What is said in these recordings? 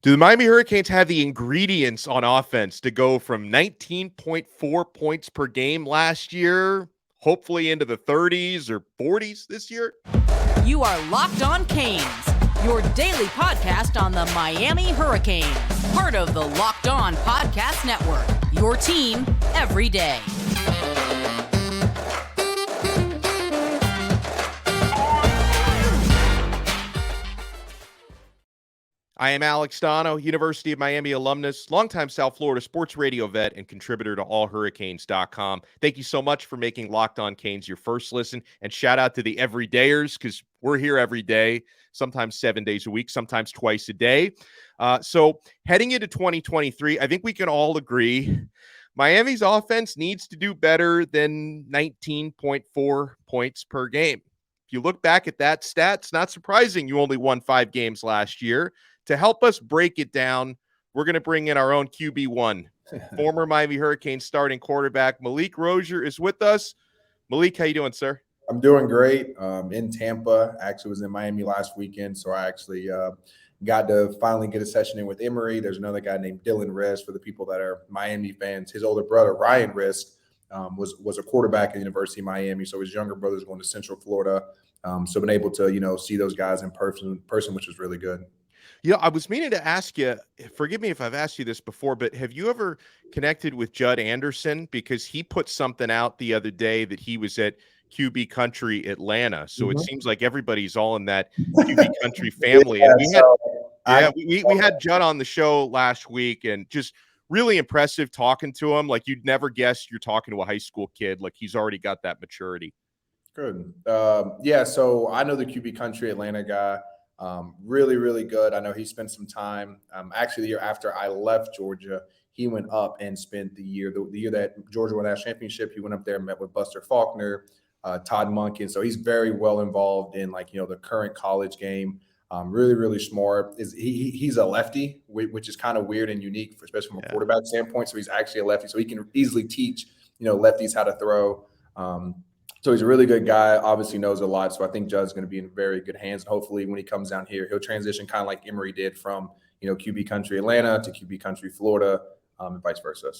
Do the Miami Hurricanes have the ingredients on offense to go from 19.4 points per game last year, hopefully into the 30s or 40s this year? You are Locked On Canes, your daily podcast on the Miami Hurricanes, part of the Locked On Podcast Network, your team every day. I am Alex Donno, University of Miami alumnus, longtime South Florida sports radio vet, and contributor to allhurricanes.com. Thank you so much for making Locked On Canes your first listen, and shout out to the everydayers, because we're here every day, sometimes 7 days a week, sometimes twice a day. So heading into 2023, I think we can all agree Miami's offense needs to do better than 19.4 points per game. If you look back at that stat, it's not surprising you only won 5 games last year. To help us break it down, we're going to bring in our own QB1, former Miami Hurricanes starting quarterback Malik Rosier is with us. Malik, how you doing, sir? I'm doing great. In Tampa, actually was in Miami last weekend, so I actually got to finally get a session in with Emory. There's another guy named Dylan Risk, for the people that are Miami fans. His older brother, Ryan Risk, was a quarterback at the University of Miami, so his younger brother's going to Central Florida. So been able to, see those guys in person, which was really good. I was meaning to ask you, forgive me if I've asked you this before, but have you ever connected with Judd Anderson? Because he put something out the other day that he was at QB Country Atlanta. So It seems like everybody's all in that QB Country family. And we had Judd on the show last week, and just really impressive talking to him. Like, you'd never guess you're talking to a high school kid. Like, he's already got that maturity. Good. So I know the QB Country Atlanta guy. Really, really good. I know he spent some time. Actually, the year after I left Georgia, he went up and spent the year that Georgia won that championship. He went up there and met with Buster Faulkner, Todd Monken. So he's very well involved in the current college game. Really, really smart. He's a lefty, which is kind of weird and unique, especially from a quarterback standpoint. So he's actually a lefty, so he can easily teach lefties how to throw. So he's a really good guy, obviously knows a lot. So I think Judd's going to be in very good hands. And hopefully when he comes down here, he'll transition kind of like Emory did from, QB Country Atlanta to QB Country Florida, and vice versa.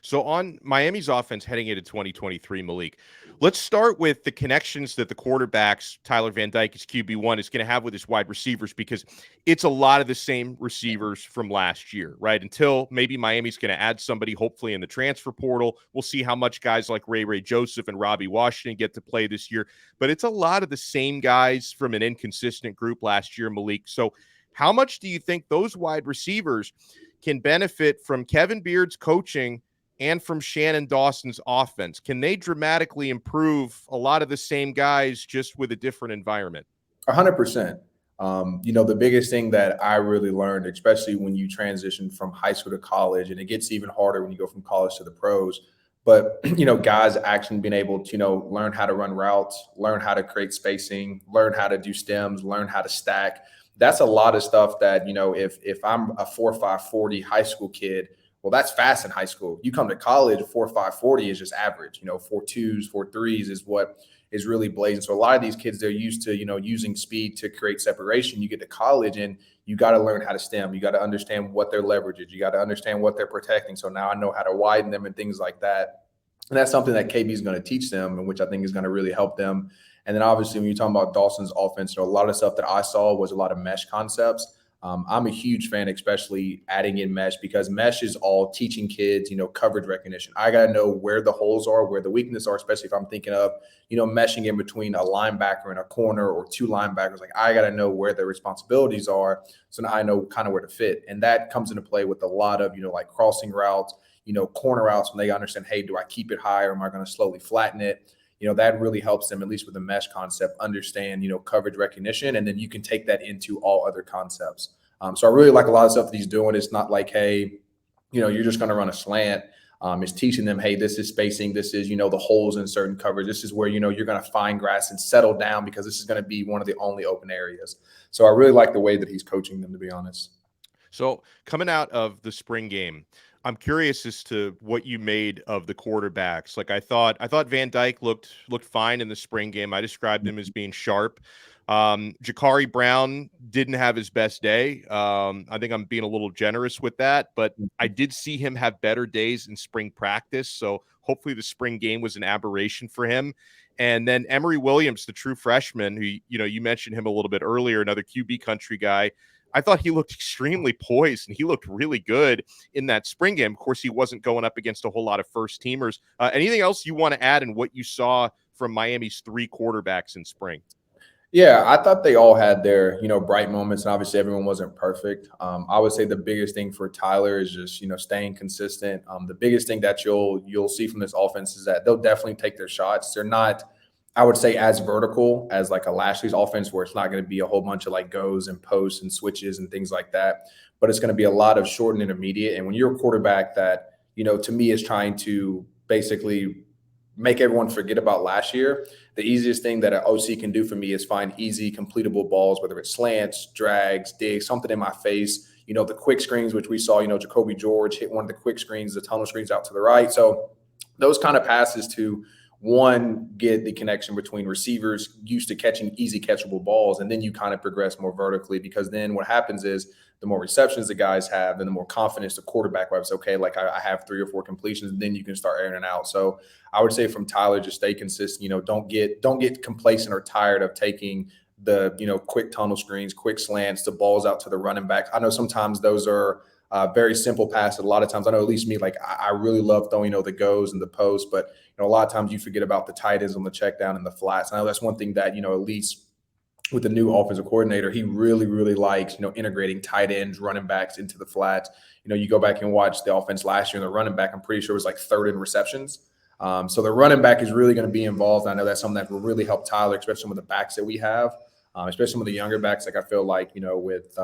So on Miami's offense heading into 2023, Malik, let's start with the connections that the quarterbacks, Tyler Van Dyke as QB1, is going to have with his wide receivers, because it's a lot of the same receivers from last year, right? Until maybe Miami's going to add somebody, hopefully in the transfer portal. We'll see how much guys like Ray Joseph and Robbie Washington get to play this year. But it's a lot of the same guys from an inconsistent group last year, Malik. So how much do you think those wide receivers can benefit from Kevin Beard's coaching and from Shannon Dawson's offense? Can they dramatically improve a lot of the same guys just with a different environment? 100%. The biggest thing that I really learned, especially when you transition from high school to college, and it gets even harder when you go from college to the pros, but, guys actually being able to, learn how to run routes, learn how to create spacing, learn how to do stems, learn how to stack. That's a lot of stuff that, if I'm a 4.5 40 high school kid, well, that's fast in high school. You come to college, 4.5 40 is just average. 4.2s, 4.3s is what is really blazing. So a lot of these kids, they're used to, using speed to create separation. You get to college and you got to learn how to stem. You got to understand what their leverage is. You got to understand what they're protecting. So now I know how to widen them and things like that. And that's something that KB is going to teach them, and which I think is going to really help them. And then obviously when you're talking about Dawson's offense, a lot of stuff that I saw was a lot of mesh concepts. I'm a huge fan, especially adding in mesh, because mesh is all teaching kids, coverage recognition. I got to know where the holes are, where the weaknesses are, especially if I'm thinking of, meshing in between a linebacker and a corner or two linebackers. Like, I got to know where their responsibilities are, so now I know kind of where to fit. And that comes into play with a lot of, like crossing routes, corner routes, when they understand, hey, do I keep it high or am I going to slowly flatten it? That really helps them, at least with the mesh concept, understand, coverage recognition, and then you can take that into all other concepts. So I really like a lot of stuff that he's doing. It's not like, hey, you're just going to run a slant. It's teaching them, hey, this is spacing. This is, the holes in certain coverage. This is where, you're going to find grass and settle down, because this is going to be one of the only open areas. So I really like the way that he's coaching them, to be honest. So coming out of the spring game, I'm curious as to what you made of the quarterbacks. Like, I thought Van Dyke looked fine in the spring game. I described him as being sharp. Jacurri Brown didn't have his best day. I think I'm being a little generous with that, but I did see him have better days in spring practice. So hopefully the spring game was an aberration for him. And then Emory Williams, the true freshman, who, you mentioned him a little bit earlier, another QB country guy. I thought he looked extremely poised and he looked really good in that spring game. Of course, he wasn't going up against a whole lot of first teamers. Anything else you want to add in what you saw from Miami's 3 quarterbacks in spring? Yeah, I thought they all had their, bright moments, and obviously everyone wasn't perfect. I would say the biggest thing for Tyler is just, staying consistent. The biggest thing that you'll see from this offense is that they'll definitely take their shots. They're not, I would say, as vertical as like a Lashley's offense, where it's not going to be a whole bunch of like goes and posts and switches and things like that. But it's going to be a lot of short and intermediate. And when you're a quarterback that, to me is trying to basically make everyone forget about last year, the easiest thing that an OC can do for me is find easy completable balls, whether it's slants, drags, digs, something in my face. The quick screens, which we saw, Jacoby George hit one of the quick screens, the tunnel screens out to the right. So those kind of passes to, one, get the connection between receivers used to catching easy catchable balls, and then you kind of progress more vertically, because then what happens is the more receptions the guys have, then the more confidence the quarterback will have. Okay, like I have 3 or 4 completions, and then you can start airing it out. So I would say from Tyler, just stay consistent. Don't get complacent or tired of taking the quick tunnel screens, quick slants, the balls out to the running backs. I know sometimes those are very simple passes. A lot of times, I know at least me, like I really love throwing the goes and the posts, but a lot of times you forget about the tight ends on the check down and the flats. I know that's one thing that at least with the new offensive coordinator, he really, really likes, integrating tight ends, running backs into the flats. You go back and watch the offense last year, and the running back, I'm pretty sure, was like 3rd in receptions. So the running back is really going to be involved. I know that's something that will really help Tyler, especially some of the backs that we have, especially some of the younger backs. Like I feel like, with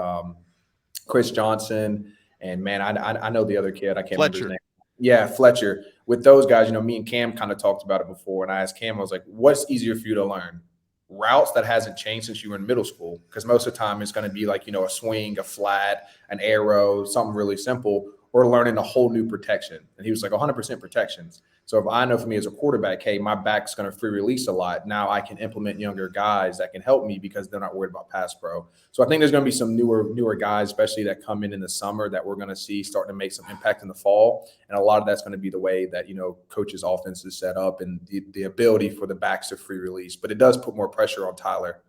Chris Johnson and, man, I know the other kid. I can't remember his name. Yeah, Fletcher. With those guys, me and Cam kind of talked about it before. And I asked Cam, I was like, what's easier for you to learn? Routes that hasn't changed since you were in middle school, because most of the time it's going to be like a swing, a flat, an arrow, something really simple, or learning a whole new protection. And he was like 100% protections. So if I know for me as a quarterback, hey, my back's going to free release a lot, now I can implement younger guys that can help me because they're not worried about pass pro. So I think there's going to be some newer guys, especially that come in the summer, that we're going to see starting to make some impact in the fall. And a lot of that's going to be the way that, coaches' offense is set up, and the ability for the backs to free release. But it does put more pressure on Tyler.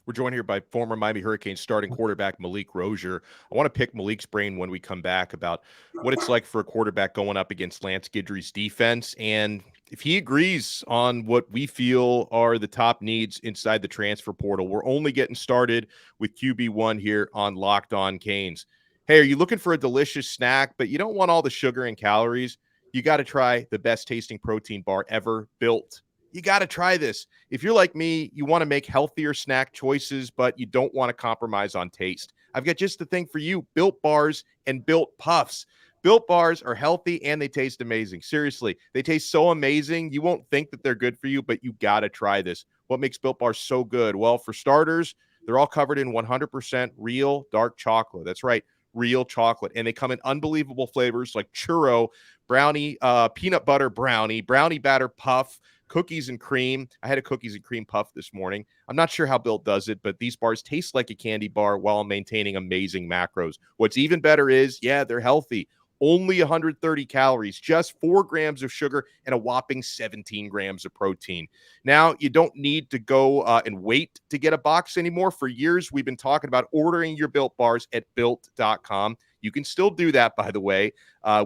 We're joined here by former Miami Hurricanes starting quarterback Malik Rosier. I want to pick Malik's brain when we come back about what it's like for a quarterback going up against Lance Guidry's defense, and if he agrees on what we feel are the top needs inside the transfer portal. We're only getting started with QB1 here on Locked On Canes. Hey, are you looking for a delicious snack, but you don't want all the sugar and calories? You got to try the best tasting protein bar ever built. You got to try this. If you're like me, you want to make healthier snack choices, but you don't want to compromise on taste. I've got just the thing for you: Built Bars and Built Puffs. Built Bars are healthy and they taste amazing. Seriously, they taste so amazing. You won't think that they're good for you, but you got to try this. What makes Built Bars so good? Well, for starters, they're all covered in 100% real dark chocolate. That's right, real chocolate. And they come in unbelievable flavors like churro, brownie, peanut butter brownie, brownie batter puff, cookies and cream. I had a cookies and cream puff this morning. I'm not sure how Built does it, but these bars taste like a candy bar while maintaining amazing macros. What's even better is, they're healthy. Only 130 calories, just 4 grams of sugar, and a whopping 17 grams of protein. Now, you don't need to go and wait to get a box anymore. For years, we've been talking about ordering your Built Bars at Built.com. You can still do that, by the way,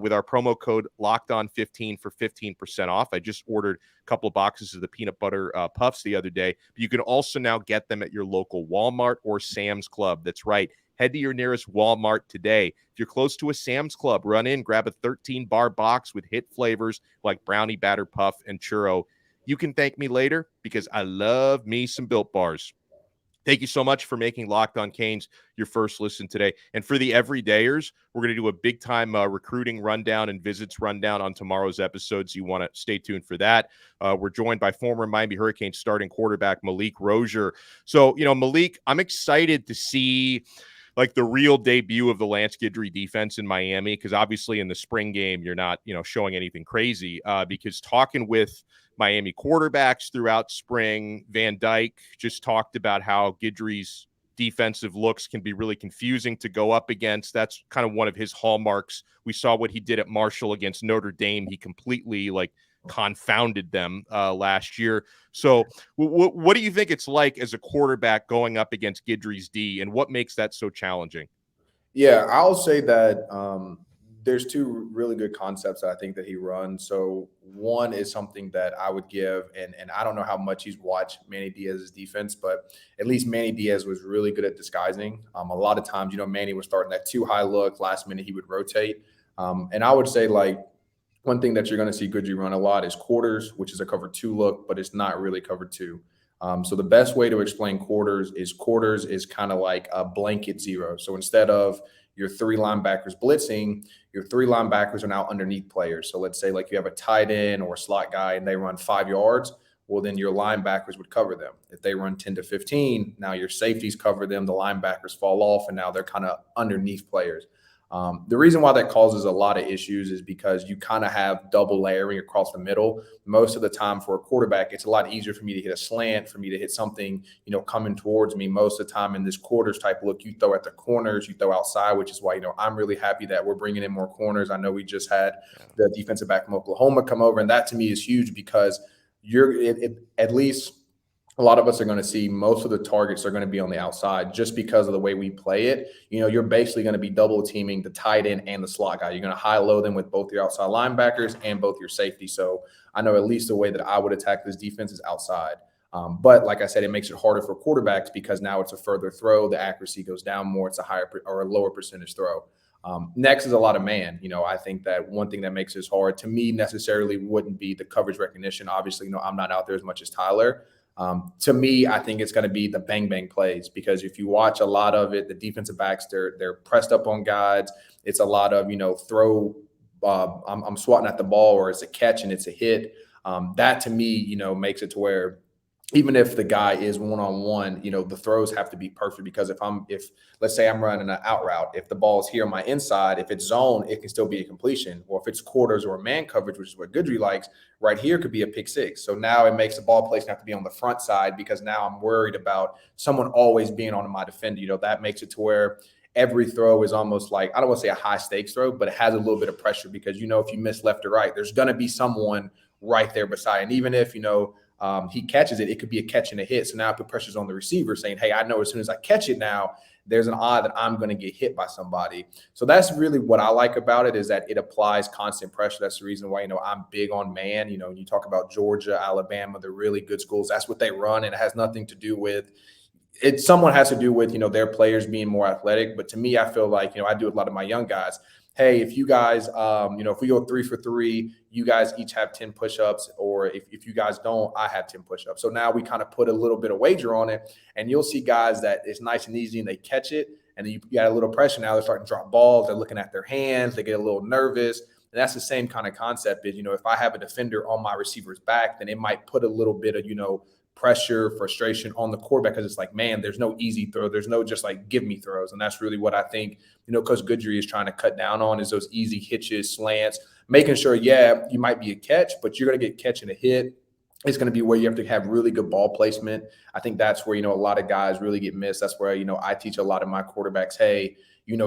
with our promo code LOCKEDON15 for 15% off. I just ordered a couple of boxes of the peanut butter puffs the other day. But you can also now get them at your local Walmart or Sam's Club. That's right. Head to your nearest Walmart today. If you're close to a Sam's Club, run in, grab a 13-bar box with hit flavors like brownie batter puff and churro. You can thank me later because I love me some Built Bars. Thank you so much for making Locked On Canes your first listen today. And for the everydayers, we're going to do a big-time recruiting rundown and visits rundown on tomorrow's episode, so you want to stay tuned for that. We're joined by former Miami Hurricanes starting quarterback Malik Rosier. So, Malik, I'm excited to see like the real debut of the Lance Guidry defense in Miami, because obviously in the spring game you're not, showing anything crazy. Because talking with Miami quarterbacks throughout spring, Van Dyke just talked about how Guidry's defensive looks can be really confusing to go up against. That's kind of one of his hallmarks. We saw what he did at Marshall against Notre Dame. He completely confounded them last year. So what do you think it's like as a quarterback going up against Guidry's D, and what makes that so challenging? Yeah, I'll say that there's two really good concepts that I think that he runs. So one is something that I would give, and I don't know how much he's watched Manny Diaz's defense, but at least Manny Diaz was really good at disguising. A lot of times, Manny was starting that too high look. Last minute, he would rotate. And I would say one thing that you're going to see Guidry run a lot is quarters, which is a cover 2 look, but it's not really cover 2. So the best way to explain quarters is kind of like a blanket zero. So instead of your 3 linebackers blitzing, your 3 linebackers are now underneath players. So let's say you have a tight end or a slot guy and they run 5 yards. Well, then your linebackers would cover them. If they run 10 to 15, now your safeties cover them, the linebackers fall off, and now they're kind of underneath players. The reason why that causes a lot of issues is because you kind of have double layering across the middle. Most of the time for a quarterback, it's a lot easier for me to hit a slant, for me to hit something, coming towards me. Most of the time in this quarters type look, you throw at the corners, you throw outside, which is why, I'm really happy that we're bringing in more corners. I know we just had the defensive back from Oklahoma come over, and that to me is huge because at least a lot of us are going to see most of the targets are going to be on the outside just because of the way we play it. You're basically going to be double teaming the tight end and the slot guy. You're going to high-low them with both your outside linebackers and both your safety. So I know at least the way that I would attack this defense is outside. But like I said, it makes it harder for quarterbacks because now it's a further throw. The accuracy goes down more. It's a higher or a lower percentage throw. Next is a lot of man. I think that one thing that makes this hard to me necessarily wouldn't be the coverage recognition. Obviously, I'm not out there as much as Tyler. To me, I think it's going to be the bang bang plays because if you watch a lot of it, the defensive backs they're pressed up on guys. It's a lot of throw. I'm swatting at the ball or it's a catch and it's a hit. That to me, makes it to where even if the guy is one-on-one, the throws have to be perfect because if let's say I'm running an out route, if the ball is here on my inside, if it's zone, it can still be a completion. Or if it's quarters or man coverage, which is what Guidry likes, right here could be a pick 6. So now it makes the ball placement have to be on the front side because now I'm worried about someone always being on my defender. That makes it to where every throw is almost I don't want to say a high stakes throw, but it has a little bit of pressure because, if you miss left or right, there's going to be someone right there beside. And even if, he catches it, it could be a catch and a hit. So now it put pressures on the receiver saying, hey, I know as soon as I catch it now, there's an odd that I'm going to get hit by somebody. So that's really what I like about it is that it applies constant pressure. That's the reason why, I'm big on man. You talk about Georgia, Alabama, they're really good schools. That's what they run. And it has nothing to do with it. Someone has to do with, their players being more athletic. But to me, I feel like, I do with a lot of my young guys. Hey, if you guys, if we go 3 for 3, you guys each have 10 push-ups, or if you guys don't, I have 10 push-ups. So now we kind of put a little bit of wager on it, and you'll see guys that it's nice and easy and they catch it, and then you got a little pressure. Now they're starting to drop balls. They're looking at their hands. They get a little nervous. And that's the same kind of concept is, if I have a defender on my receiver's back, then it might put a little bit of, pressure, frustration on the quarterback because it's man, there's no easy throw. There's no just give me throws. And that's really what I think, Coach Guidry is trying to cut down on is those easy hitches, slants, making sure, you might be a catch, but you're going to get catch and a hit. It's going to be where you have to have really good ball placement. I think that's where, a lot of guys really get missed. That's where, I teach a lot of my quarterbacks, hey, you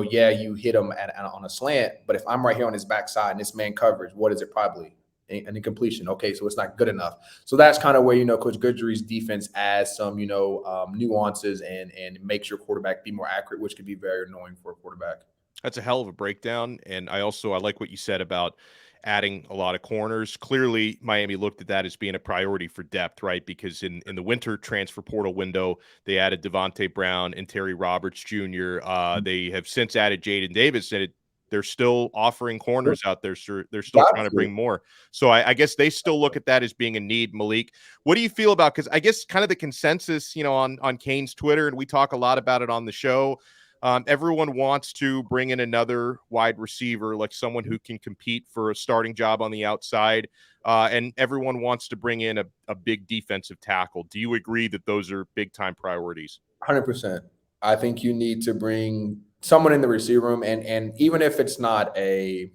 hit them on a slant, but if I'm right here on his backside and this man coverage, what is it probably? An incompletion. Okay, so it's not good enough. So that's kind of where, Coach Guidry's defense adds some, nuances and makes your quarterback be more accurate, which could be very annoying for a quarterback. That's a hell of a breakdown. And I like what you said about adding a lot of corners. Clearly, Miami looked at that as being a priority for depth, right? Because in the winter transfer portal window, they added Davonte Brown and Terry Roberts Jr. They have since added Jaden Davis, and they're still offering corners out there. So they're still trying to bring more. So I guess they still look at that as being a need. Malik, what do you feel about? Because I guess kind of the consensus, on Canes Twitter, and we talk a lot about it on the show. Everyone wants to bring in another wide receiver, like someone who can compete for a starting job on the outside. And everyone wants to bring in a big defensive tackle. Do you agree that those are big time priorities? 100%. I think you need to bring someone in the receiver room, and even if it's not a,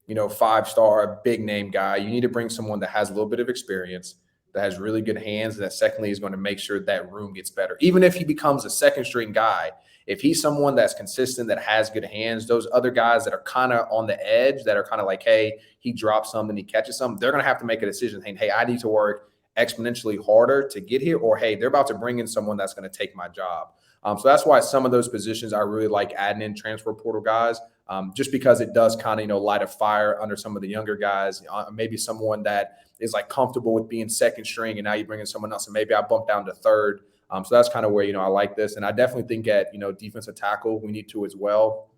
5-star big name guy, you need to bring someone that has a little bit of experience, that has really good hands, and that secondly is going to make sure that room gets better. Even if he becomes a second string guy, if he's someone that's consistent, that has good hands, those other guys that are kind of on the edge, that are kind of like, hey, he drops something, he catches something, they're going to have to make a decision saying, hey, I need to work exponentially harder to get here, or hey, they're about to bring in someone that's going to take my job. So that's why some of those positions I really like adding in transfer portal guys, just because it does kind of, light a fire under some of the younger guys. Maybe someone that is like comfortable with being second string, and now you bring in someone else, and maybe I bump down to third. So that's kind of where, I like this. And I definitely think at, defensive tackle, we need to as well.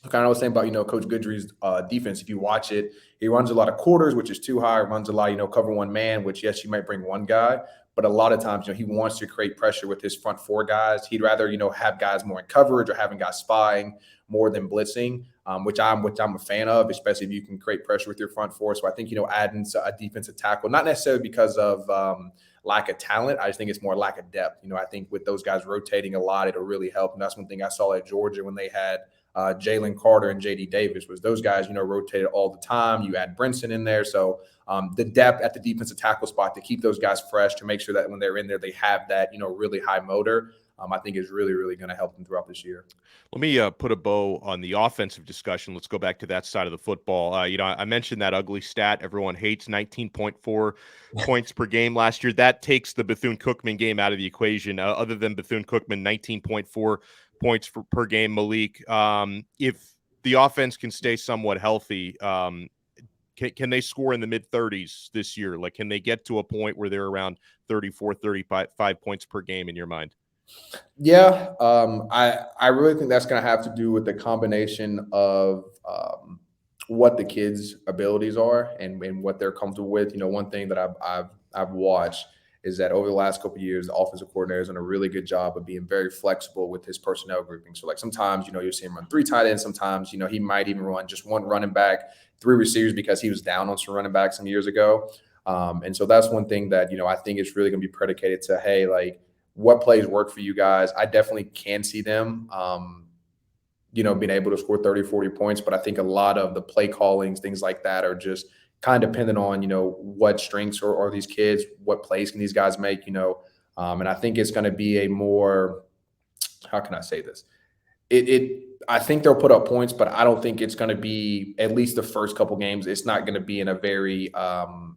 Kind of was saying about, Coach Guidry's defense. If you watch it, he runs a lot of quarters, which is too high. Runs a lot, cover one man, which, yes, you might bring one guy. But a lot of times, he wants to create pressure with his front four guys. He'd rather, have guys more in coverage or having guys spying more than blitzing, which I'm a fan of, especially if you can create pressure with your front four. So I think, adding a defensive tackle, not necessarily because of lack of talent. I just think it's more lack of depth. I think with those guys rotating a lot, it'll really help. And that's one thing I saw at Georgia when they had Jalen Carter and JD Davis, was those guys, rotated all the time. You add Brinson in there. So the depth at the defensive tackle spot to keep those guys fresh, to make sure that when they're in there, they have that, really high motor, I think is really, really going to help them throughout this year. Let me put a bow on the offensive discussion. Let's go back to that side of the football. I mentioned that ugly stat everyone hates, 19.4 points per game last year. That takes the Bethune-Cookman game out of the equation. Other than Bethune-Cookman, 19.4 points per game, Malik. If the offense can stay somewhat healthy, can they score in the mid-30s this year? Like, can they get to a point where they're around 34, 35 points per game in your mind? Yeah, I really think that's going to have to do with the combination of what the kids' abilities are and what they're comfortable with. One thing that I've watched is that over the last couple of years, the offensive coordinator has done a really good job of being very flexible with his personnel grouping. So, like, sometimes, you'll see him run 3 tight ends. Sometimes, he might even run just 1 running back, 3 receivers, because he was down on some running backs some years ago. And so that's one thing that, I think it's really going to be predicated to, hey, like, what plays work for you guys? I definitely can see them, being able to score 30, 40 points. But I think a lot of the play callings, things like that, are just kind of dependent on, what strengths are these kids, what plays can these guys make, and I think it's going to be a more, how can I say this? I think they'll put up points, but I don't think it's going to be, at least the first couple games, it's not going to be in a very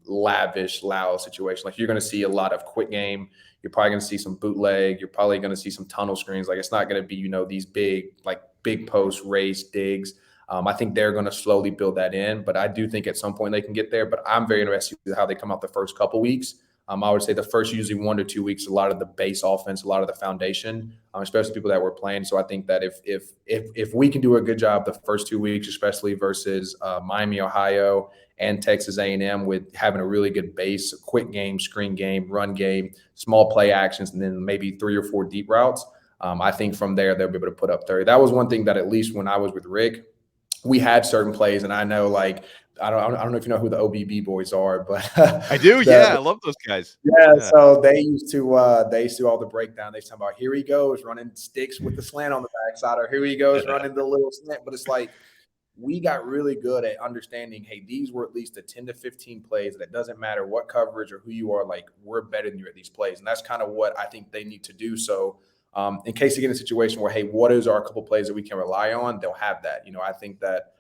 lavish, loud situation. Like, you're going to see a lot of quick game. You're probably going to see some bootleg. You're probably going to see some tunnel screens. Like, it's not going to be, these big post race digs. I think they're going to slowly build that in, but I do think at some point they can get there. But I'm very interested in how they come out the first couple weeks. I would say the first usually 1 to 2 weeks, a lot of the base offense, a lot of the foundation, especially people that were playing. So I think that if we can do a good job the first 2 weeks, especially versus Miami, Ohio, and Texas A&M, with having a really good base, a quick game, screen game, run game, small play actions, and then maybe 3 or 4 deep routes, I think from there they'll be able to put up 30. That was one thing that, at least when I was with Rick, we had certain plays, and I know, like, I don't know if you know who the OBB boys are, but I do. Yeah, I love those guys. Yeah, so they used to all the breakdown. They talk about, here he goes running sticks with the slant on the backside, or here he goes running the little slant. But it's like, we got really good at understanding, hey, these were at least a 10 to 15 plays that doesn't matter what coverage or who you are, like, we're better than you at these plays. And that's kind of what I think they need to do. So in case they get in a situation where, hey, what is our couple plays that we can rely on, they'll have that. I think that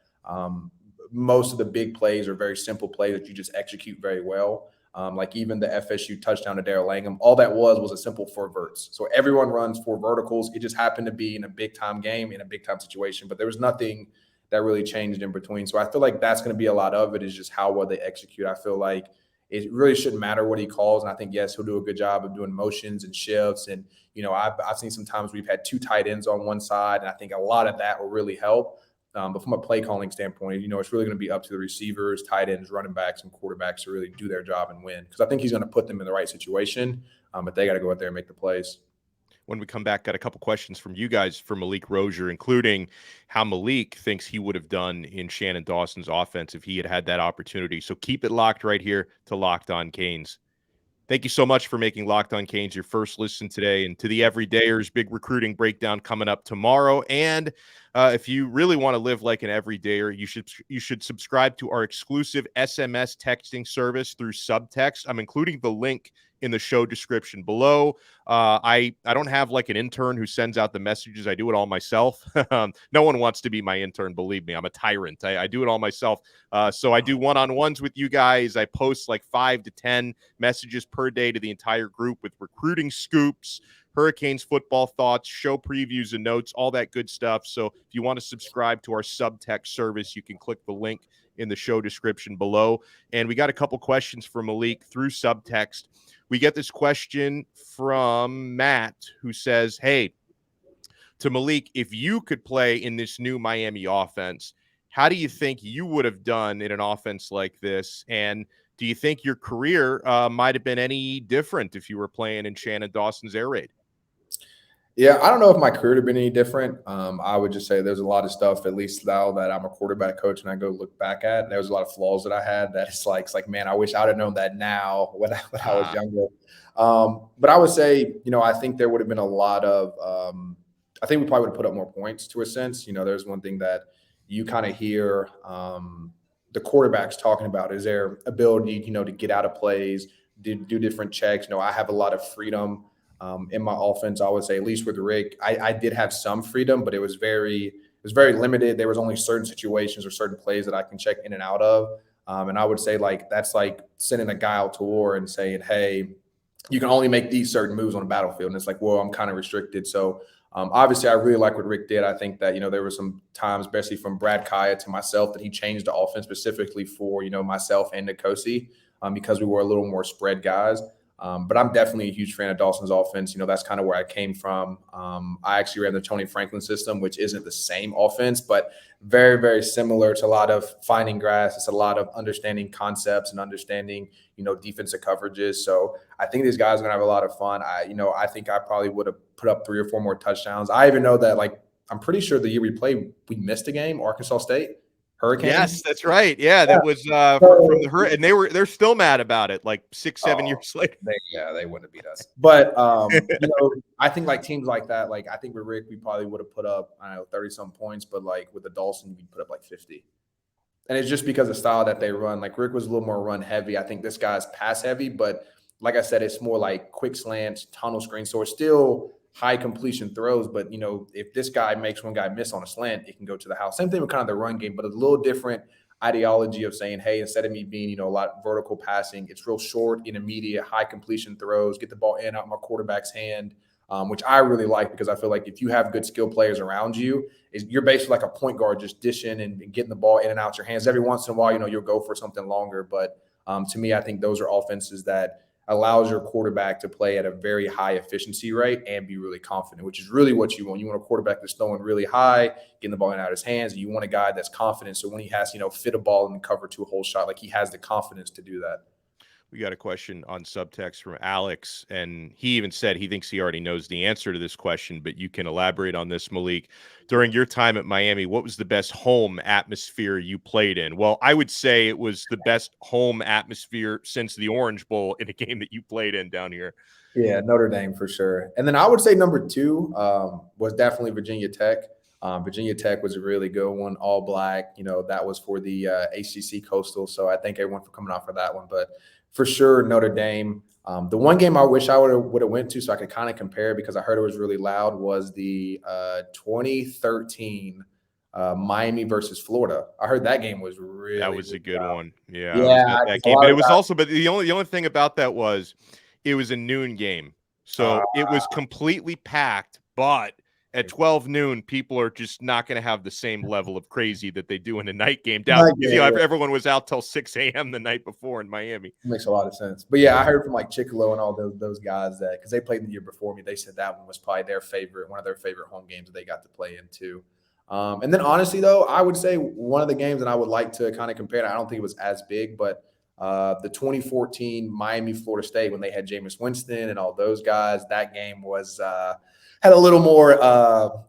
most of the big plays are very simple plays that you just execute very well. Like even the FSU touchdown to Darrell Langham, all that was a simple 4 verts. So everyone runs 4 verticals. It just happened to be in a big-time game, in a big-time situation, but there was nothing that really changed in between. So I feel like that's going to be a lot of it, is just how well they execute. I feel like it really shouldn't matter what he calls. And I think, yes, he'll do a good job of doing motions and shifts. And, I've seen sometimes we've had 2 tight ends on one side, and I think a lot of that will really help. But from a play calling standpoint, it's really going to be up to the receivers, tight ends, running backs, and quarterbacks to really do their job and win. Because I think he's going to put them in the right situation, but they got to go out there and make the plays. When we come back, got a couple questions from you guys for Malik Rosier, including how Malik thinks he would have done in Shannon Dawson's offense if he had had that opportunity. So keep it locked right here to Locked On Canes. Thank you so much for making Locked On Canes your first listen today. And to the everydayers, big recruiting breakdown coming up tomorrow. And if you really want to live like an everydayer, you should subscribe to our exclusive SMS texting service through Subtext. I'm including the link in the show description below. I don't have like an intern who sends out the messages. I do it all myself. No one wants to be my intern, believe me. I'm a tyrant. I do it all myself. So I do one-on-ones with you guys. I post like 5 to 10 messages per day to the entire group with recruiting scoops, Hurricanes football thoughts, show previews and notes, all that good stuff. So if you want to subscribe to our Subtext service, you can click the link in the show description below. And we got a couple questions for Malik through Subtext. We get this question from Matt, who says, hey, to Malik, if you could play in this new Miami offense, how do you think you would have done in an offense like this? And do you think your career might have been any different if you were playing in Shannon Dawson's air raid? Yeah, I don't know if my career would have been any different. I would just say there's a lot of stuff, at least now that I'm a quarterback coach and I go look back at, there was a lot of flaws that I had that it's like, man, I wish I would have known that now when I was younger. But I would say, I think there would have been a lot of I think we probably would have put up more points to a sense. There's one thing that you kind of hear the quarterbacks talking about is their ability, to get out of plays, do different checks. I have a lot of freedom in my offense. I would say, at least with Rick, I did have some freedom, but it was very limited. There was only certain situations or certain plays that I can check in and out of. And I would say that's like sending a guy out to war and saying, hey, you can only make these certain moves on a battlefield. And it's like, well, I'm kind of restricted. So obviously I really like what Rick did. I think that, there were some times, especially from Brad Kaya to myself, that he changed the offense specifically for, myself and Nkosi because we were a little more spread guys. But I'm definitely a huge fan of Dawson's offense. That's kind of where I came from. I actually ran the Tony Franklin system, which isn't the same offense, but very, very similar to a lot of finding grass. It's a lot of understanding concepts and understanding, defensive coverages. So I think these guys are going to have a lot of fun. I think I probably would have put up 3 or 4 more touchdowns. I even know that, I'm pretty sure the year we played, we missed a game, Arkansas State. Hurricanes? Yes, that's right. Yeah, that was from the Hurricane, and they're still mad about it. Like 6-7 years later. They wouldn't have beat us. But I think teams like that. I think with Rick, we probably would have put up 30-some points, but with the Dawson, we put up 50. And it's just because of the style that they run. Rick was a little more run heavy. I think this guy's pass heavy, but like I said, it's more like quick slants, tunnel screen. So it's still high completion throws, but if this guy makes one guy miss on a slant, it can go to the house. Same thing with kind of the run game, but a little different ideology of saying, hey, instead of me being a lot vertical passing, it's real short, intermediate, high completion throws, get the ball in out my quarterback's hand, which I really like because I feel like if you have good skill players around you, you're basically like a point guard just dishing and getting the ball in and out your hands. Every once in a while, you'll go for something longer, but to me, I think those are offenses that allows your quarterback to play at a very high efficiency rate and be really confident, which is really what you want. You want a quarterback that's throwing really high, getting the ball in and out of his hands. And you want a guy that's confident. So when he has, fit a ball and cover to a whole shot, he has the confidence to do that. We got a question on Subtext from Alex, and he even said he thinks he already knows the answer to this question, but you can elaborate on this, Malik. During your time at Miami, what was the best home atmosphere you played in? Well, I would say it was the best home atmosphere since the Orange Bowl in a game that you played in down here. Yeah, Notre Dame for sure. And then I would say number 2 was definitely Virginia Tech. Virginia Tech was a really good one, all black. That was for the ACC Coastal, so I thank everyone for coming out for that one. But for sure, Notre Dame. The one game I wish I would have went to so I could kind of compare because I heard it was really loud was the 2013 Miami versus Florida. I heard that game was really that was a good loud. one. Yeah, that game. But it was also, but the only thing about that was it was a noon game, so it was completely packed. But at 12 noon, people are just not going to have the same level of crazy that they do in a night game. Everyone was out till 6 a.m. the night before in Miami. Makes a lot of sense. But yeah, I heard from Chicolo and all those guys that because they played the year before me, they said that one was probably one of their favorite home games that they got to play in too. And then honestly, though, I would say one of the games that I would like to kind of compare, I don't think it was as big, but the 2014 Miami Florida State when they had Jameis Winston and all those guys, that game was had a little more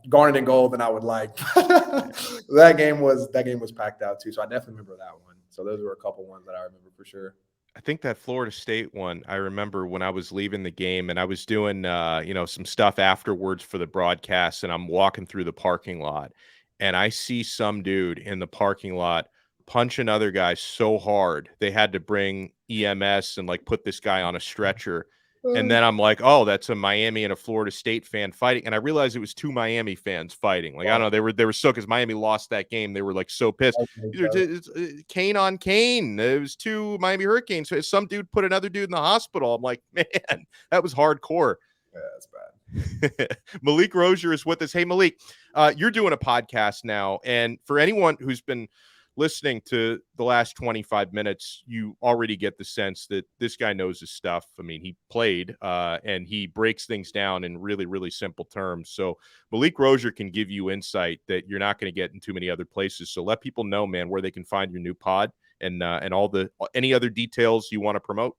garnet and gold than I would like. that game was packed out too. So I definitely remember that one. So those were a couple ones that I remember for sure. I think that Florida State one, I remember when I was leaving the game and I was doing, some stuff afterwards for the broadcast, and I'm walking through the parking lot and I see some dude in the parking lot punch another guy so hard they had to bring EMS and like put this guy on a stretcher. And then I'm like, oh, that's a Miami and a Florida State fan fighting. And I realized it was two Miami fans fighting. Like, I don't know, they were so, because Miami lost that game. They were like so pissed. It's Kane on Kane. It was two Miami Hurricanes. So some dude put another dude in the hospital. I'm like, man, that was hardcore. Yeah, that's bad. Malik Rosier is with us. Hey, Malik, you're doing a podcast now. And for anyone who's been listening to the last 25 minutes, you already get the sense that this guy knows his stuff. I mean, he played and he breaks things down in really, really simple terms. So Malik Rosier can give you insight that you're not going to get in too many other places. So let people know, man, where they can find your new pod and any other details you want to promote.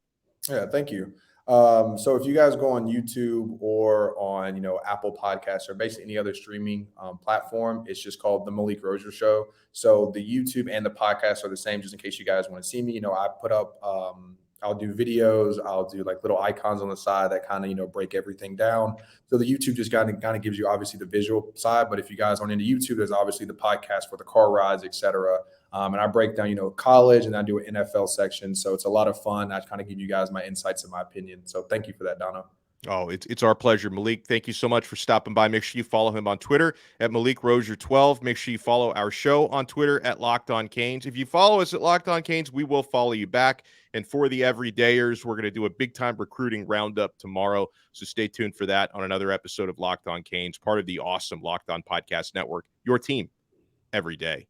Yeah, thank you. So if you guys go on YouTube or on, Apple Podcasts or basically any other streaming platform, it's just called The Malik Rosier Show. So the YouTube and the podcast are the same, just in case you guys want to see me. I put up, I'll do videos, I'll do like little icons on the side that kind of, break everything down. So the YouTube just kind of gives you obviously the visual side. But if you guys aren't into YouTube, there's obviously the podcast for the car rides, etc. And I break down, college, and I do an NFL section. So it's a lot of fun. I kind of give you guys my insights and my opinion. So thank you for that, Donno. Oh, it's our pleasure. Malik, thank you so much for stopping by. Make sure you follow him on Twitter at Malik Rosier 12. Make sure you follow our show on Twitter at Locked On Canes. If you follow us at Locked On Canes, we will follow you back. And for the everydayers, we're going to do a big-time recruiting roundup tomorrow. So stay tuned for that on another episode of Locked On Canes, part of the awesome Locked On Podcast Network, your team every day.